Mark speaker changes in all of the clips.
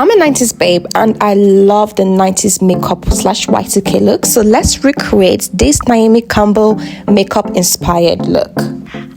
Speaker 1: I'm a 90s babe and I love the 90s makeup slash Y2K look. So let's recreate this Naomi Campbell makeup inspired look.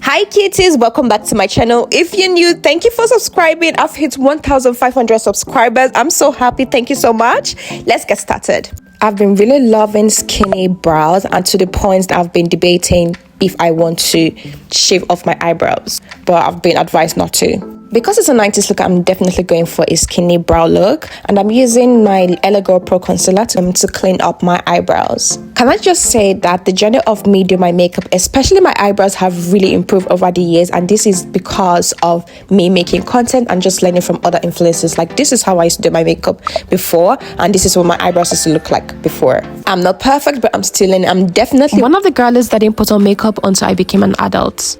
Speaker 1: Hi cuties, welcome back to my channel. If you're new, thank you for subscribing. I've hit 1,500 subscribers. I'm so happy. Thank you so much. Let's get started. I've been really loving skinny brows, and to the point that I've been debating if I want to shave off my eyebrows, but I've been advised not to. Because it's a 90s look, I'm definitely going for a skinny brow look, and I'm using my Eyeshadow Pro Concealer to clean up my eyebrows. Can I just say that the journey of me doing my makeup, especially my eyebrows, have really improved over the years, and this is because of me making content and just learning from other influencers. Like, this is how I used to do my makeup before, and this is what my eyebrows used to look like before. I'm not perfect, but I'm still learning. I'm definitely one of the girls that didn't put on makeup until I became an adult.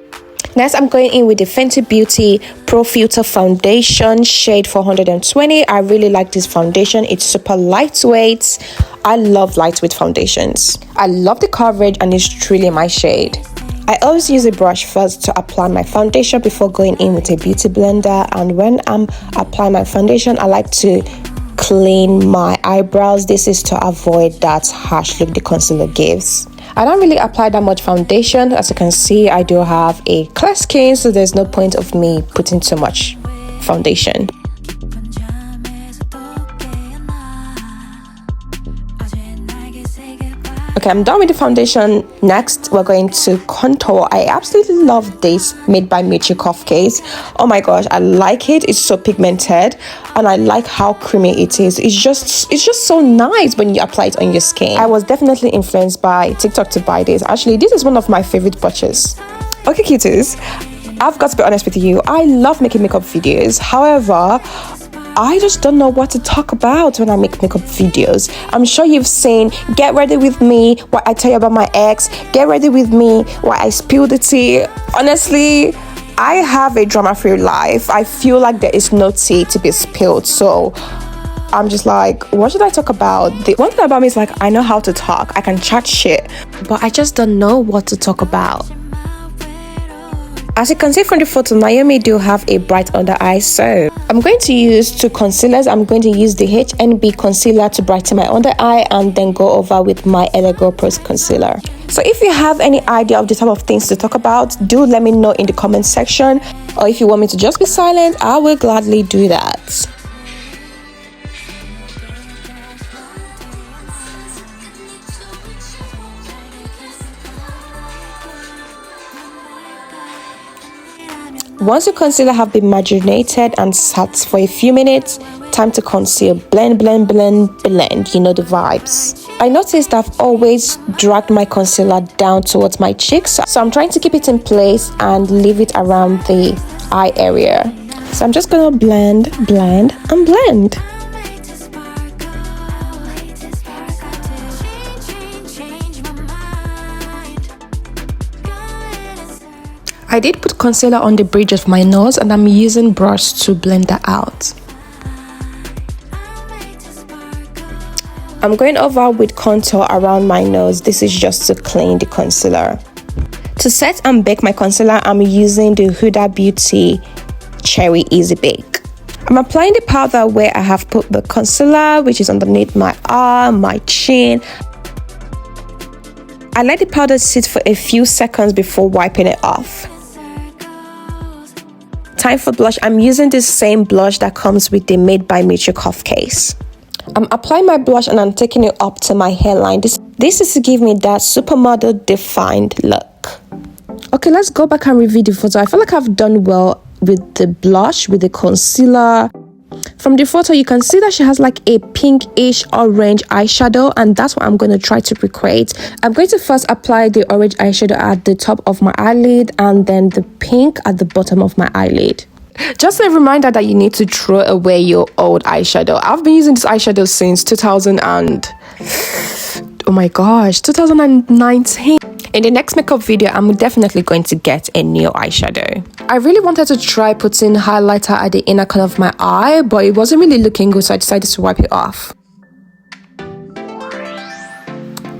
Speaker 1: Next, I'm going in with the Fenty Beauty Pro Filter Foundation, shade 420. I really like this foundation. It's super lightweight. I love lightweight foundations. I love the coverage and it's truly my shade. I always use a brush first to apply my foundation before going in with a beauty blender. And when I'm applying my foundation, I like to clean my eyebrows. This is to avoid that harsh look the concealer gives. I don't really apply that much foundation. As you can see, I do have a clear skin, so there's no point of me putting too much foundation. Okay, I'm done with the foundation. Next, we're going to contour. I absolutely love this Made by Michi Cuff case. Oh my gosh, I like it. It's so pigmented and I like how creamy it is. It's just so nice when you apply it on your skin. I was definitely influenced by TikTok to buy this. Actually, this is one of my favorite purchases. Okay, cuties, I've got to be honest with you. I love making makeup videos. However, I just don't know what to talk about when I make makeup videos. I'm sure you've seen Get Ready With Me, what I tell you about my ex, Get Ready With Me, why I spilled the tea. Honestly, I have a drama-free life. I feel like there is no tea to be spilled, so I'm just like, what should I talk about? The one thing about me is like, I know how to talk, I can chat shit, but I just don't know what to talk about. As you can see from the photo, Naomi do have a bright under eye, so I'm going to use two concealers. I'm going to use the HNB concealer to brighten my under eye and then go over with my Eyeshadow Pro concealer. So if you have any idea of the type of things to talk about, do let me know in the comment section, or if you want me to just be silent, I will gladly do that. Once your concealer have been marinated and sat for a few minutes, time to conceal. Blend, blend, blend, blend. You know the vibes. I noticed that I've always dragged my concealer down towards my cheeks, so I'm trying to keep it in place and leave it around the eye area. So I'm just gonna blend, blend, and blend. I did put concealer on the bridge of my nose and I'm using brush to blend that out. I'm going over with contour around my nose. This is just to clean the concealer. To set and bake my concealer, I'm using the Huda Beauty Cherry Easy Bake. I'm applying the powder where I have put the concealer, which is underneath my arm, my chin. I let the powder sit for a few seconds before wiping it off. Time for blush. I'm using this same blush that comes with the Made by Michi Cuff case. I'm applying my blush and I'm taking it up to my hairline. This is to give me that Supermodel defined look. Okay, let's go back and review the photo. I feel like I've done well with the blush, with the concealer. From the photo, you can see that she has like a pinkish orange eyeshadow, and that's what I'm going to try to recreate. I'm going to first apply the orange eyeshadow at the top of my eyelid and then the pink at the bottom of my eyelid. Just a reminder that you need to throw away your old eyeshadow. I've been using this eyeshadow since 2019. In the next makeup video, I'm definitely going to get a new eyeshadow. I really wanted to try putting highlighter at the inner corner of my eye, but it wasn't really looking good, so I decided to wipe it off.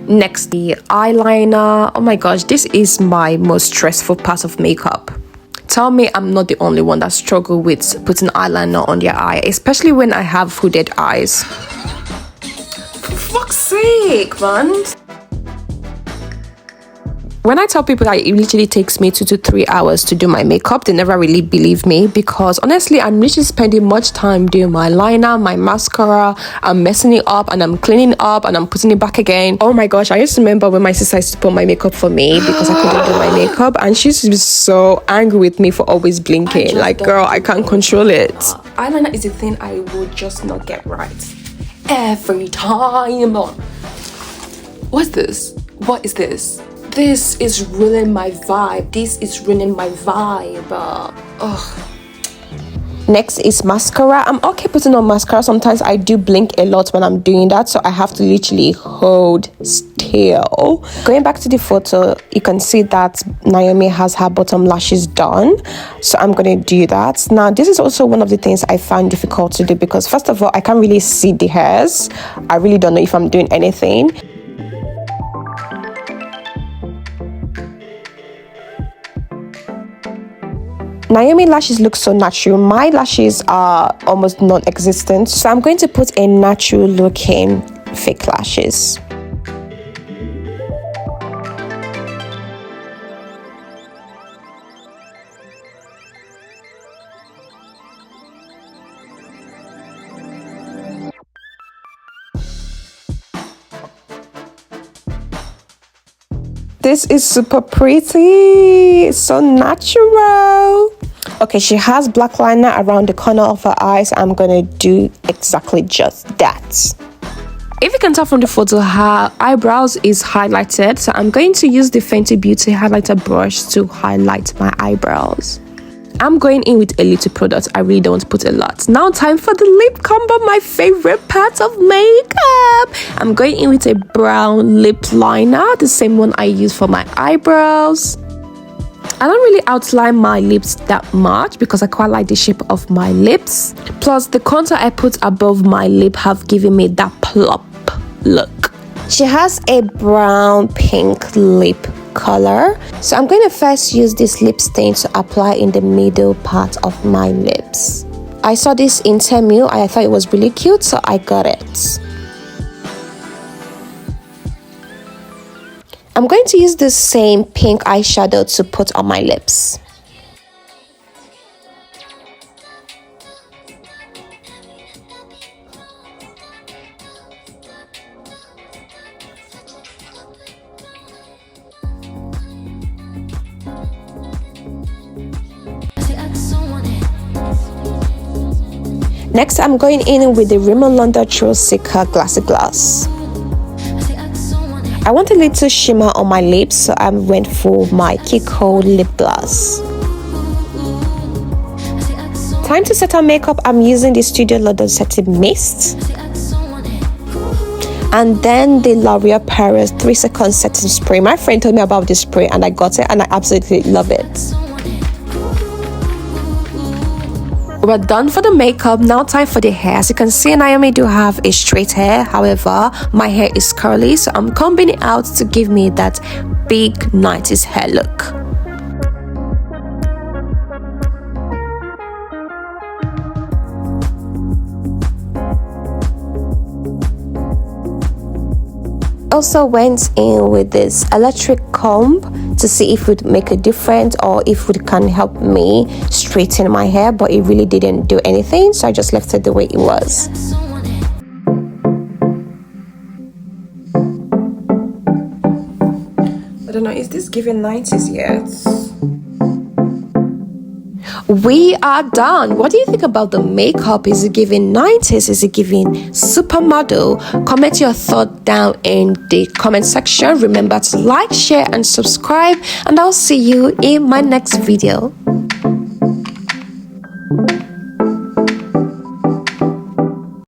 Speaker 1: Next, the eyeliner. Oh my gosh, this is my most stressful part of makeup. Tell me I'm not the only one that struggle with putting eyeliner on their eye, especially when I have hooded eyes. For fuck's sake, man. When I tell people that it literally takes me 2 to 3 hours to do my makeup, they never really believe me, because honestly, I'm literally spending much time doing my liner, my mascara. I'm messing it up and I'm cleaning it up and I'm putting it back again. Oh my gosh, I just remember when my sister used to put my makeup for me because I couldn't do my makeup, and she used to be so angry with me for always blinking. Like, girl, I can't control it. Eyeliner is a thing I will just not get right every time. What's this? What is this? This is ruining my vibe. This is ruining my vibe. Ugh. Next is mascara. I'm okay putting on mascara. Sometimes I do blink a lot when I'm doing that, so I have to literally hold still. Going back to the photo, you can see that Naomi has her bottom lashes done, so I'm going to do that. Now, this is also one of the things I find difficult to do, because first of all, I can't really see the hairs. I really don't know if I'm doing anything. Naomi lashes look so natural. My lashes are almost non-existent, so I'm going to put a natural looking fake lashes. This is super pretty. It's so natural. Okay, she has black liner around the corner of her eyes. I'm gonna do exactly just that. If you can tell from the photo, her eyebrows is highlighted, so I'm going to use the Fenty Beauty highlighter brush to highlight my eyebrows. I'm going in with a little product. I really don't put a lot. Now time for the lip combo, my favorite part of makeup. I'm going in with a brown lip liner, the same one I use for my eyebrows. I don't really outline my lips that much because I quite like the shape of my lips. Plus, the contour I put above my lip have given me that plump look. She has a brown pink lip color, so I'm going to first use this lip stain to apply in the middle part of my lips. I saw this in Temu. I thought it was really cute, so I got it. I'm going to use the same pink eyeshadow to put on my lips. Next, I'm going in with the Rimmel London True Seeker Glassy Gloss. I want a little shimmer on my lips, so I went for my Kiko lip gloss. Time to set on makeup. I'm using the Studio Lauder Setting Mist. And then the L'Oreal Paris 3-second setting spray. My friend told me about this spray and I got it and I absolutely love it. We're done for the makeup. Now time for the hair. As you can see, Naomi do have a straight hair. However, my hair is curly, so I'm combing it out to give me that big 90s hair look. Also went in with this electric comb to see if it would make a difference or if it can help me straighten my hair, but it really didn't do anything, so I just left it the way it was. I don't know, is this giving 90s yet? We are done. What do you think about the makeup? Is it giving 90s? Is it giving Supermodel? Comment your thought down in the comment section. Remember to like, share and subscribe, and I'll see you in my next video.